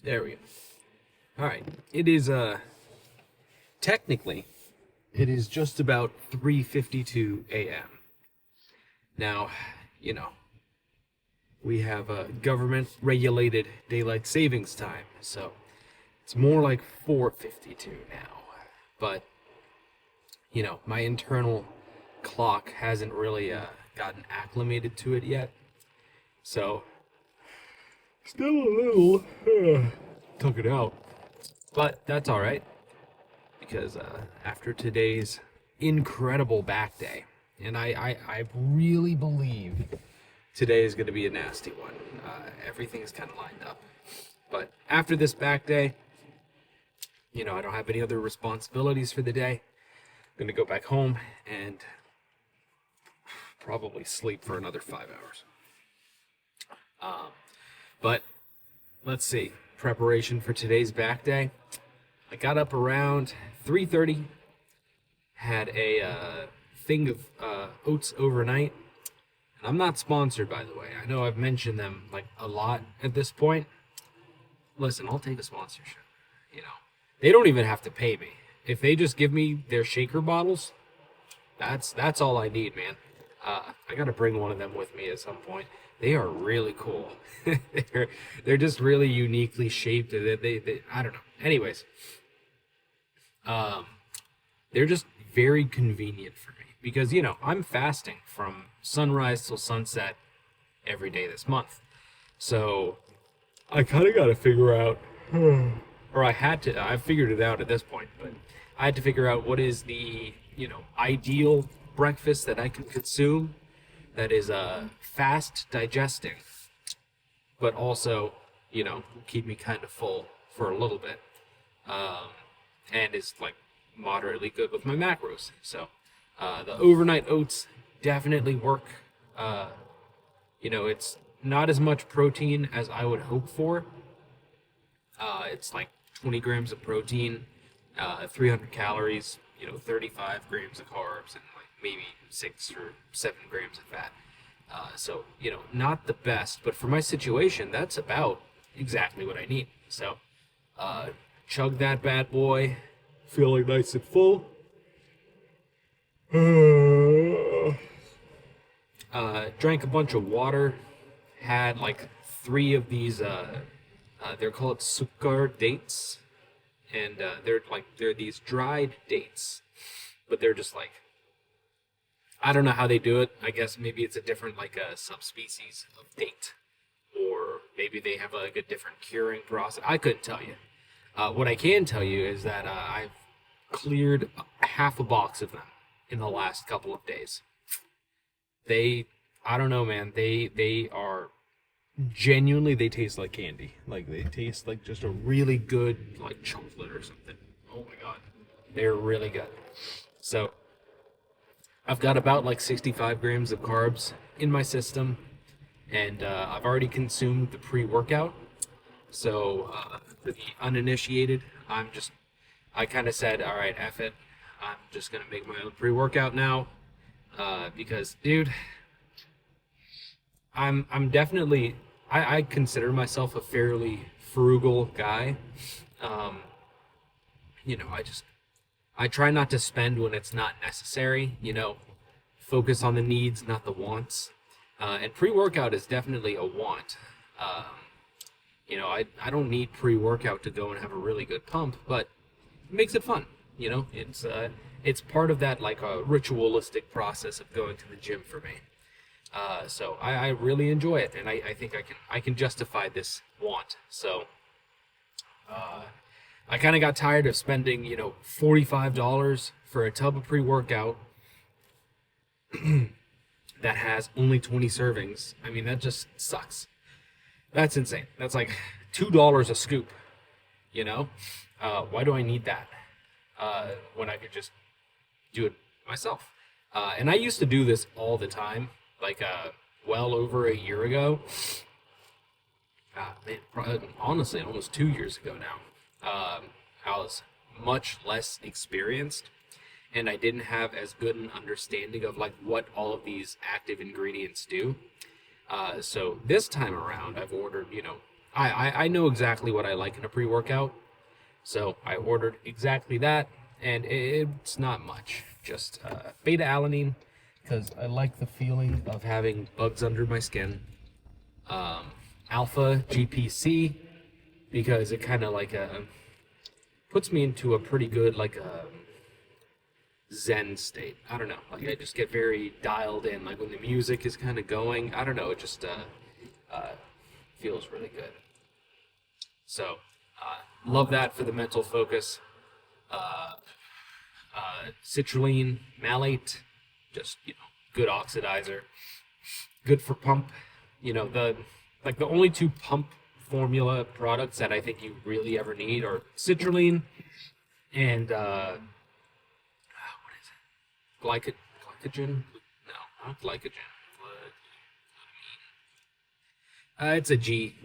There we go. All right. It is technically it is just about 3:52 a.m. Now, you know, we have a government regulated daylight savings time, so it's more like 4:52 now. But you know, my internal clock hasn't really gotten acclimated to it yet. So, still a little took it out. But that's all right because after today's incredible back day, and I really believe today is going to be a nasty one. Everything's kind of lined up. But after this back day, you know, I don't have any other responsibilities for the day. I'm going to go back home and probably sleep for another 5 hours. But let's see. Preparation for today's back day. I got up around 3:30. Had a thing of oats overnight. And I'm not sponsored, by the way. I know I've mentioned them like a lot at this point. Listen, I'll take a sponsorship. You know, they don't even have to pay me. If they just give me their shaker bottles, that's all I need, man. I gotta bring one of them with me at some point. They are really cool. they're just really uniquely shaped. They I don't know. Anyways, they're just very convenient for me because you know I'm fasting from sunrise till sunset every day this month. So I kind of got to figure out, or I had to. I've figured it out at this point, but I had to figure out what is the ideal breakfast that I can consume that is fast digesting, but also keep me kind of full for a little bit, and is like moderately good with my macros. So the overnight oats definitely work. It's not as much protein as I would hope for. It's like 20 grams of protein, 300 calories, 35 grams of carbs, and like maybe 6 or 7 grams of fat. So, not the best, but for my situation, that's about exactly what I need. So, chug that bad boy, feeling nice and full. Drank a bunch of water, had like 3 of these, they're called sukar dates, and they're these dried dates, but they're just like, I don't know how they do it. I guess maybe it's a different subspecies of date, or maybe they have like a different curing process. I couldn't tell you. What I can tell you is that I've cleared half a box of them in the last couple of days. I don't know, man. They are genuinely, they taste like candy. Like they taste like just a really good like chocolate or something. Oh my god, they're really good. So I've got about like 65 grams of carbs in my system, and I've already consumed the pre-workout. So for the uninitiated, I kind of said, all right, F it. I'm just gonna make my own pre-workout now, because dude, I'm definitely, I consider myself a fairly frugal guy. I try not to spend when it's not necessary, focus on the needs, not the wants. And pre-workout is definitely a want. I don't need pre-workout to go and have a really good pump, but it makes it fun. It's part of that like a ritualistic process of going to the gym for me. So I really enjoy it, and I think I can justify this want. So I kind of got tired of spending $45 for a tub of pre-workout that has only 20 servings. I mean, that just sucks. That's insane. That's like $2 a scoop. Why do I need that when I could just do it myself? And I used to do this all the time, like well over a year ago. Honestly, almost 2 years ago now. I was much less experienced, and I didn't have as good an understanding of like what all of these active ingredients do. So this time around, I've ordered, I know exactly what I like in a pre-workout, so I ordered exactly that, and it's not much. Just beta alanine, because I like the feeling of having bugs under my skin. Alpha GPC, because it kind of like puts me into a pretty good like zen state. I don't know. Like I just get very dialed in. Like when the music is kind of going. I don't know. It just feels really good. So love that for the mental focus. Citrulline, malate, just good oxidizer. Good for pump. The only two pump formula products that I think you really ever need are citrulline and what is it? Glycogen? No, not glycogen. It's a G.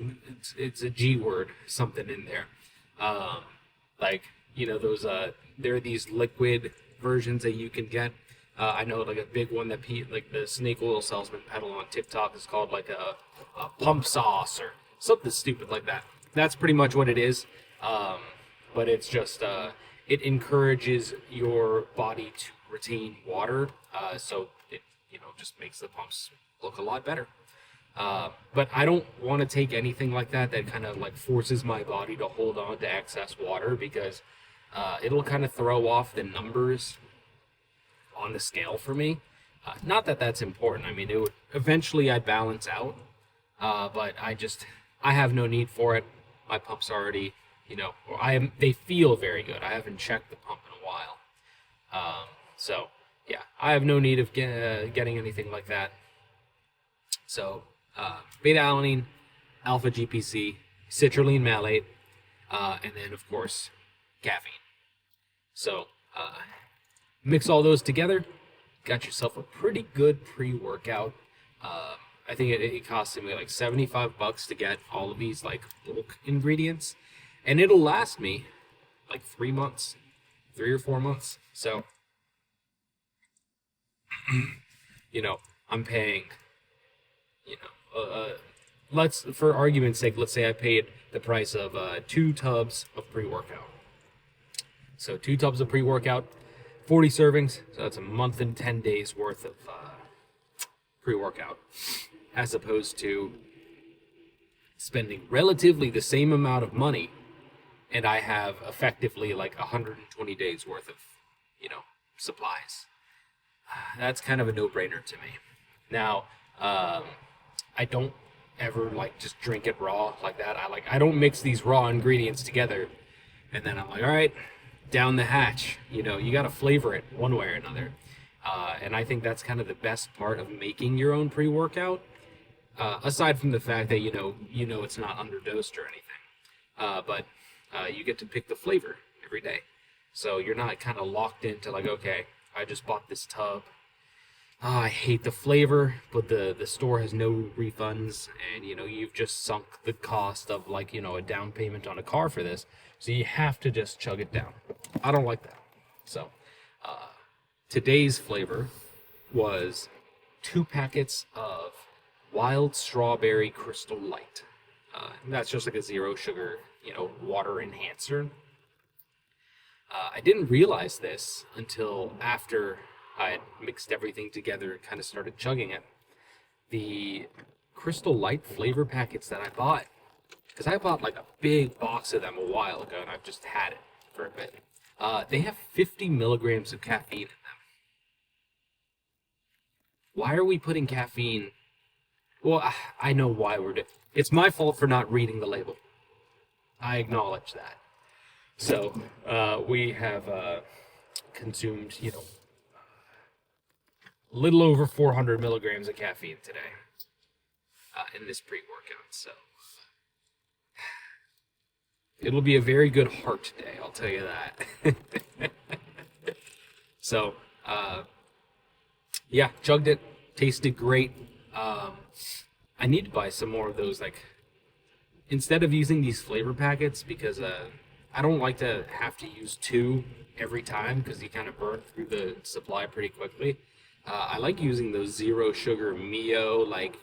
It's a G word, something in there. Um, like those. There are these liquid versions that you can get. I know like a big one that like the snake oil salesman peddle on TikTok is called like a pump sauce or something stupid like that. That's pretty much what it is. But it's just it encourages your body to retain water, so it just makes the pumps look a lot better. But I don't want to take anything like that that kind of like forces my body to hold on to excess water because it'll kind of throw off the numbers on the scale for me. Not that that's important. I mean, it would eventually I'd balance out, but I have no need for it. My pump's already, they feel very good. I haven't checked the pump in a while, so yeah, I have no need of getting anything like that. So beta alanine, alpha GPC, citrulline malate, and then of course caffeine. So mix all those together, got yourself a pretty good pre-workout. I think it costs me like $75 to get all of these like bulk ingredients, and it'll last me like 3 months, 3 or 4 months. So I'm paying, let's for argument's sake, let's say I paid the price of 2 tubs of pre-workout. So 2 tubs of pre-workout, 40 servings, so that's a month and 10 days worth of pre-workout, as opposed to spending relatively the same amount of money, and I have effectively like 120 days worth of, supplies. That's kind of a no-brainer to me. Now, I don't ever like just drink it raw like that. I don't mix these raw ingredients together, and then I'm like, all right, down the hatch. You got to flavor it one way or another. And I think that's kind of the best part of making your own pre-workout, aside from the fact that it's not underdosed or anything. But you get to pick the flavor every day, so you're not kind of locked into like, okay, I just bought this tub. I hate the flavor, but the store has no refunds, and you've just sunk the cost of like a down payment on a car for this, so you have to just chug it down. I don't like that. So today's flavor was 2 packets of wild strawberry Crystal Light. That's just like a zero sugar, water enhancer. I didn't realize this until after I had mixed everything together and kind of started chugging it. The Crystal Light flavor packets that I bought, because I bought like a big box of them a while ago and I've just had it for a bit. They have 50 milligrams of caffeine in them. Why are we putting caffeine? Well, I know why we're doing. It's my fault for not reading the label. I acknowledge that. So we have consumed, a little over 400 milligrams of caffeine today in this pre-workout. So it'll be a very good heart day, I'll tell you that. So, yeah, chugged it, tasted great. I need to buy some more of those, like, instead of using these flavor packets, because I don't like to have to use 2 every time, because you kind of burn through the supply pretty quickly. I like using those zero sugar Mio, like,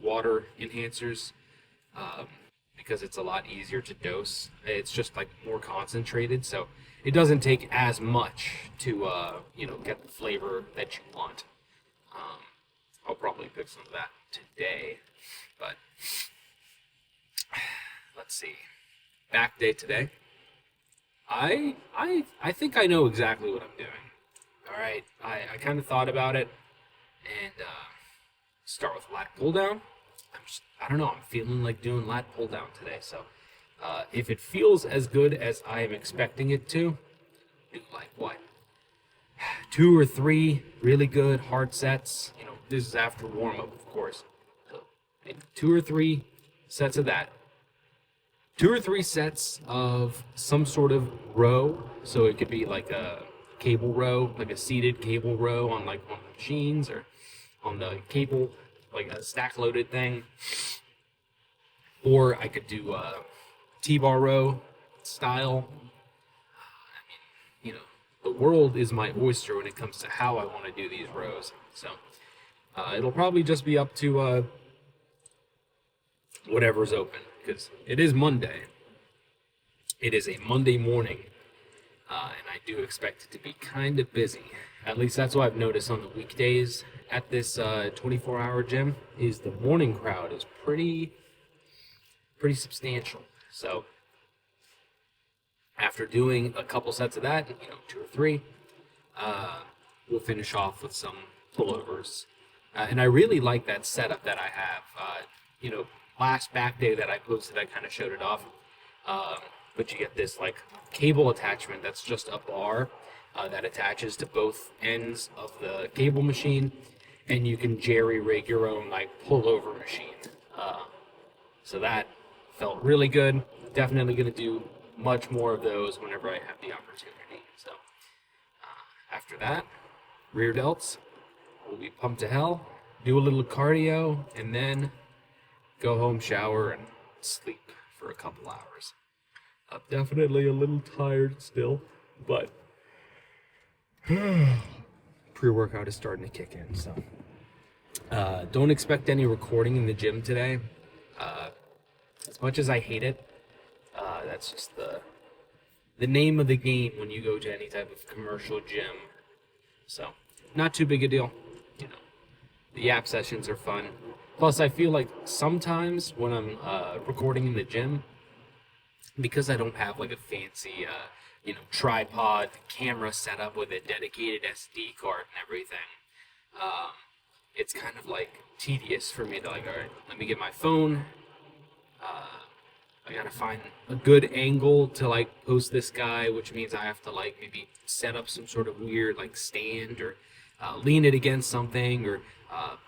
water enhancers. because it's a lot easier to dose. It's just like more concentrated, so it doesn't take as much to get the flavor that you want. I'll probably pick some of that today, but let's see. Back day today. I think I know exactly what I'm doing. All right, I kind of thought about it, and start with lat pull down. I don't know. I'm feeling like doing lat pull down today. So if it feels as good as I am expecting it to, do like what? 2 or 3 really good hard sets. This is after warm up, of course. So maybe 2 or 3 sets of that. 2 or 3 sets of some sort of row. So it could be like a cable row, like a seated cable row on like one of the machines, or on the cable, like a stack loaded thing. Or I could do a T-bar row style. The world is my oyster when it comes to how I want to do these rows. So it'll probably just be up to whatever's open, because it is Monday. It is a Monday morning, and I do expect it to be kind of busy. At least that's what I've noticed on the weekdays at this 24-hour gym, is the morning crowd is pretty substantial. So after doing a couple sets of that, 2 or 3, we'll finish off with some pullovers. And I really like that setup that I have. Last back day that I posted, I kind of showed it off. But you get this like cable attachment that's just a bar that attaches to both ends of the cable machine, and you can jerry rig your own like pullover machine. So that felt really good. Definitely going to do much more of those whenever I have the opportunity. So after that, rear delts will be pumped to hell, do a little cardio, and then go home, shower, and sleep for a couple hours. I'm definitely a little tired still, but pre-workout is starting to kick in. So don't expect any recording in the gym today. As much as I hate it, that's just the name of the game when you go to any type of commercial gym. So not too big a deal. The app sessions are fun. Plus, I feel like sometimes when I'm recording in the gym, because I don't have like a fancy tripod camera set up with a dedicated SD card and everything, it's kind of like tedious for me to like, all right, let me get my phone. I gotta find a good angle to like post this guy, which means I have to like maybe set up some sort of weird like stand, or lean it against something, or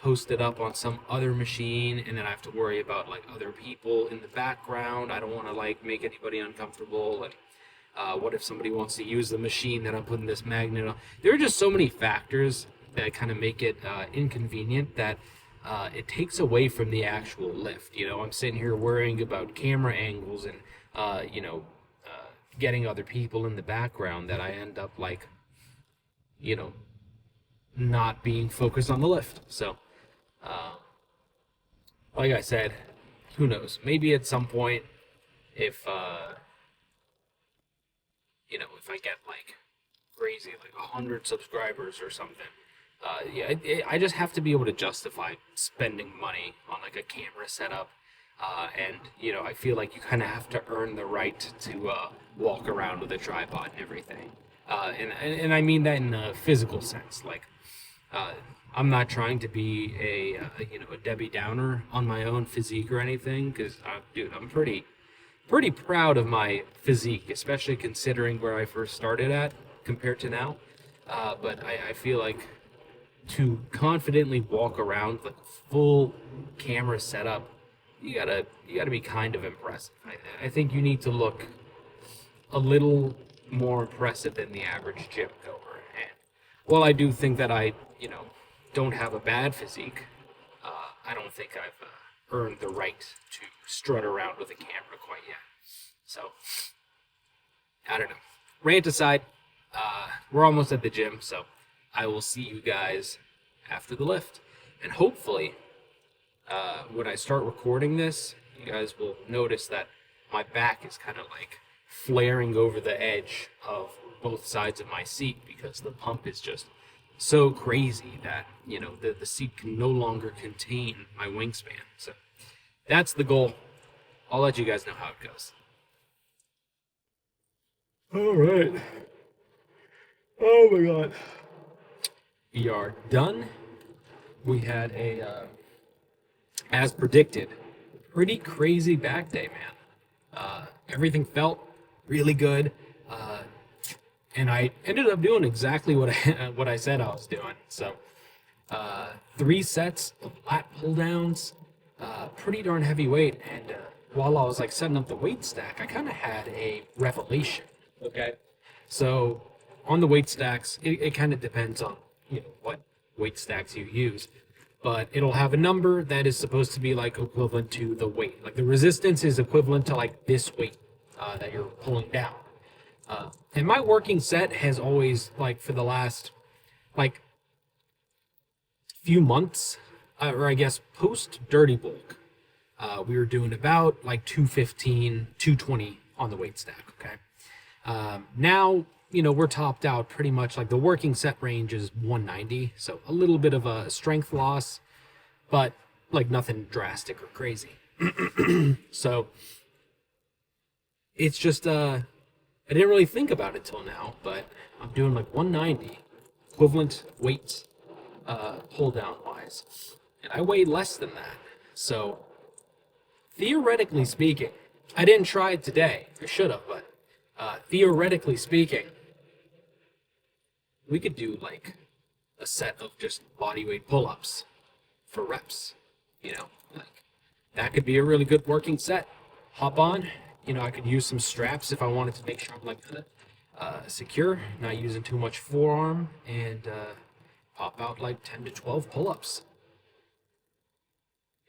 post it up on some other machine, and then I have to worry about like other people in the background. I don't want to like make anybody uncomfortable. And what if somebody wants to use the machine that I'm putting this magnet on? There are just so many factors that kind of make it inconvenient that it takes away from the actual lift. I'm sitting here worrying about camera angles and getting other people in the background, that I end up like not being focused on the lift. So like I said, who knows, maybe at some point, if if I get like crazy, like 100 subscribers or something, I just have to be able to justify spending money on like a camera setup, and I feel like you kind of have to earn the right to walk around with a tripod and everything, and I mean that in a physical sense. Like I'm not trying to be a Debbie Downer on my own physique or anything, because dude, I'm pretty proud of my physique, especially considering where I first started at compared to now. But I feel like to confidently walk around with like full camera setup, you gotta be kind of impressive. I think you need to look a little more impressive than the average gym goer. And while I do think that I don't have a bad physique, I don't think I've earned the right to strut around with a camera quite yet. So I don't know. Rant aside, we're almost at the gym, so I will see you guys after the lift. And hopefully, when I start recording this, you guys will notice that my back is kind of like flaring over the edge of both sides of my seat because the pump is just so crazy that, you know, the seat can no longer contain my wingspan. So that's the goal. I'll let you guys know how it goes. All right. Oh my God. We are done. We had a, as predicted, pretty crazy back day, man. Everything felt really good. And I ended up doing exactly what I said I was doing. So, 3 sets of lat pull downs, pretty darn heavy weight. And while I was like setting up the weight stack, I kind of had a revelation. Okay, so on the weight stacks, it kind of depends on, you know, what weight stacks you use, but it'll have a number that is supposed to be like equivalent to the weight. Like the resistance is equivalent to like this weight that you're pulling down. And my working set has always, like, for the last like few months, or I guess post dirty bulk, we were doing about like 215, 220 on the weight stack. Okay. Now, you know, we're topped out pretty much, like the working set range is 190. So a little bit of a strength loss, but like nothing drastic or crazy. So it's just, I didn't really think about it till now, but I'm doing like 190 equivalent weight, pull down wise. And I weigh less than that. So theoretically speaking, I didn't try it today. I should have, but theoretically speaking, we could do like a set of just bodyweight pull-ups for reps. You know, like that could be a really good working set. Hop on. You know, I could use some straps if I wanted to make sure I'm like secure, not using too much forearm, and pop out like 10 to 12 pull-ups.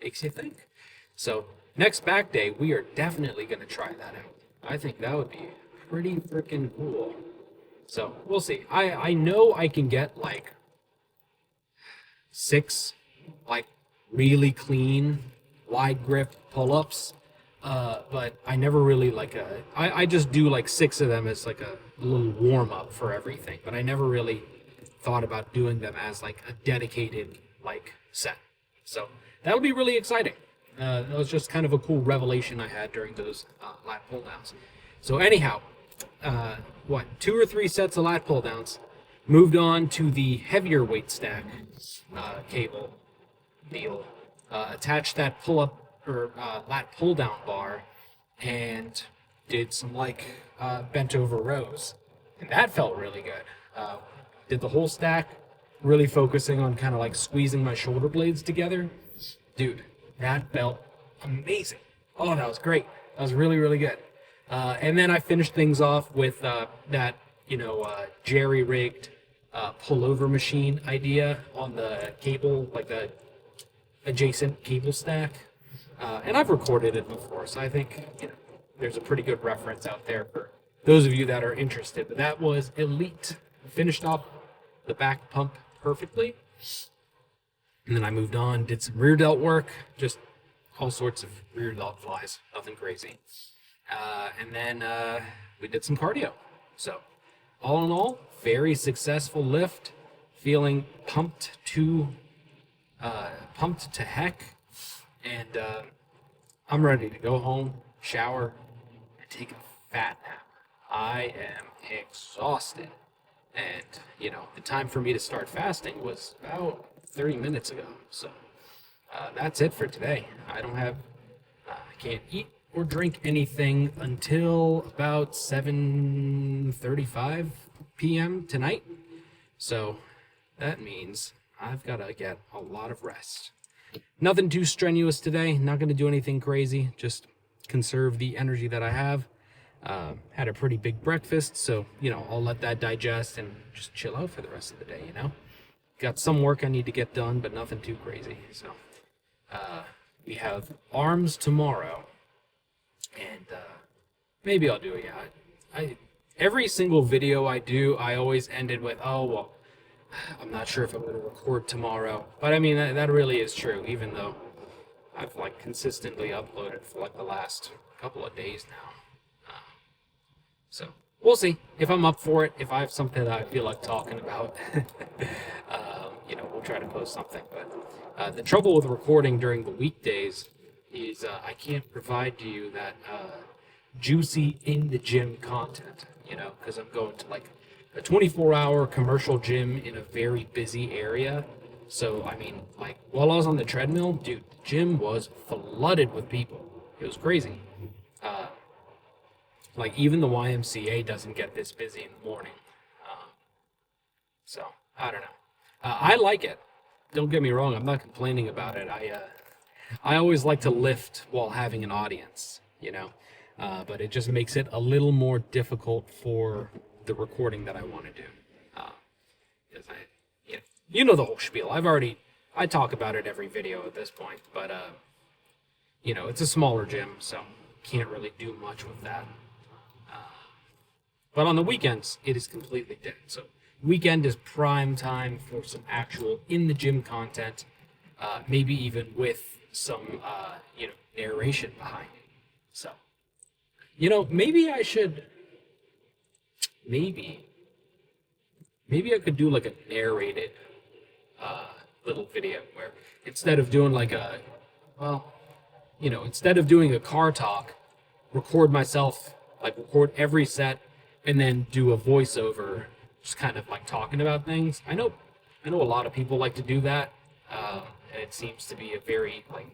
Makes you think. So next back day, we are definitely going to try that out. I think that would be pretty freaking cool. So we'll see. I know I can get like 6 like really clean wide grip pull-ups, but I never really like I just do like 6 of them as like a little warm-up for everything, but I never really thought about doing them as like a dedicated like set. So that'll be really exciting. That was just kind of a cool revelation I had during those lat pull downs. So anyhow, 2 or 3 sets of lat pull downs. Moved on to the heavier weight stack cable deal. Attached that pull up or lat pull down bar, and did some like bent over rows, and that felt really good. Did the whole stack, really focusing on kind of like squeezing my shoulder blades together. Dude, that felt amazing. Oh, that was great. That was really, really good. And then I finished things off with that, you know, jerry-rigged pullover machine idea on the cable, like the adjacent cable stack. And I've recorded it before, so I think, you know, there's a pretty good reference out there for those of you that are interested. But that was elite. Finished off the back pump perfectly. And then I moved on, did some rear delt work, just all sorts of rear delt flies, nothing crazy. And then we did some cardio. So all in all, very successful lift, feeling pumped to heck. And I'm ready to go home, shower, and take a fat nap. I am exhausted. And, you know, the time for me to start fasting was about 30 minutes ago. So that's it for today. I can't eat or drink anything until about 7:35 p.m. tonight. So that means I've got to get a lot of rest. Nothing too strenuous today. Not going to do anything crazy. Just conserve the energy that I have. Had a pretty big breakfast, so, you know, I'll let that digest and just chill out for the rest of the day, you know? Got some work I need to get done, but nothing too crazy. So we have arms tomorrow, and maybe I'll do it. Yeah, every single video I do, I always end it with, oh, well, I'm not sure if I'm going to record tomorrow. But I mean, that really is true, even though I've like consistently uploaded for like the last couple of days now. So we'll see if I'm up for it. If I have something that I feel like talking about, we'll try to post something. But the trouble with recording during the weekdays is I can't provide to you that juicy in the gym content, because I'm going to like a 24-hour commercial gym in a very busy area. So, I mean, like, while I was on the treadmill, dude, the gym was flooded with people. It was crazy. Like, even the YMCA doesn't get this busy in the morning. So, I don't know. I like it. Don't get me wrong, I'm not complaining about it. I always like to lift while having an audience, but it just makes it a little more difficult for the recording that I want to do. Because you know the whole spiel. I talk about it every video at this point, but it's a smaller gym, so can't really do much with that. But on the weekends, it is completely dead. So weekend is prime time for some actual in the gym content, maybe even with some narration behind it. So maybe I should. Maybe I could do like a narrated little video where instead of doing like instead of doing a car talk, record every set and then do a voiceover, just kind of like talking about things. I know a lot of people like to do that, and it seems to be a very like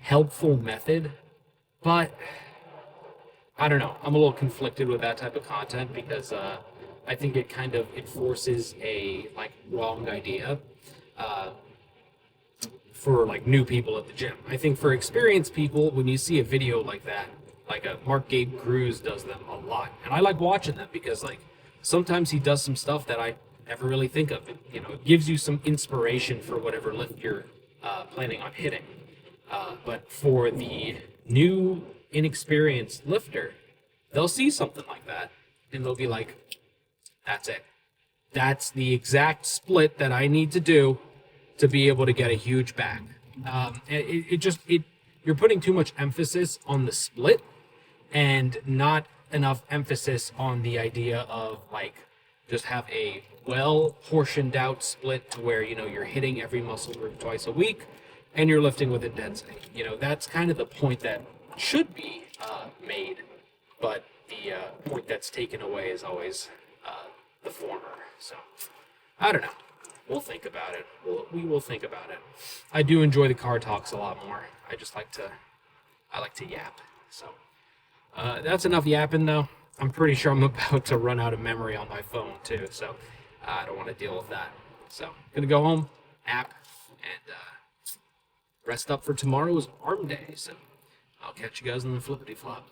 helpful method, but I don't know. I'm a little conflicted with that type of content because I think it forces a like wrong idea for like new people at the gym. I think for experienced people, when you see a video like that, like a Mark Gabe Cruz does them a lot, and I like watching them because like sometimes he does some stuff that I never really think of. It gives you some inspiration for whatever lift you're planning on hitting. But for the new, inexperienced lifter, they'll see something like that, and they'll be like, that's it. That's the exact split that I need to do to be able to get a huge back. You're putting too much emphasis on the split and not enough emphasis on the idea of like just have a well portioned out split to where you're hitting every muscle group twice a week and you're lifting with intensity. That's kind of the point that should be made, but the point that's taken away is always the former. So I don't know. We'll think about it. We will think about it. I do enjoy the car talks a lot more. I like to yap. So that's enough yapping though. I'm pretty sure I'm about to run out of memory on my phone too, so I don't want to deal with that. So gonna go home, app, and rest up for tomorrow's arm day. So I'll catch you guys on the flippity flop.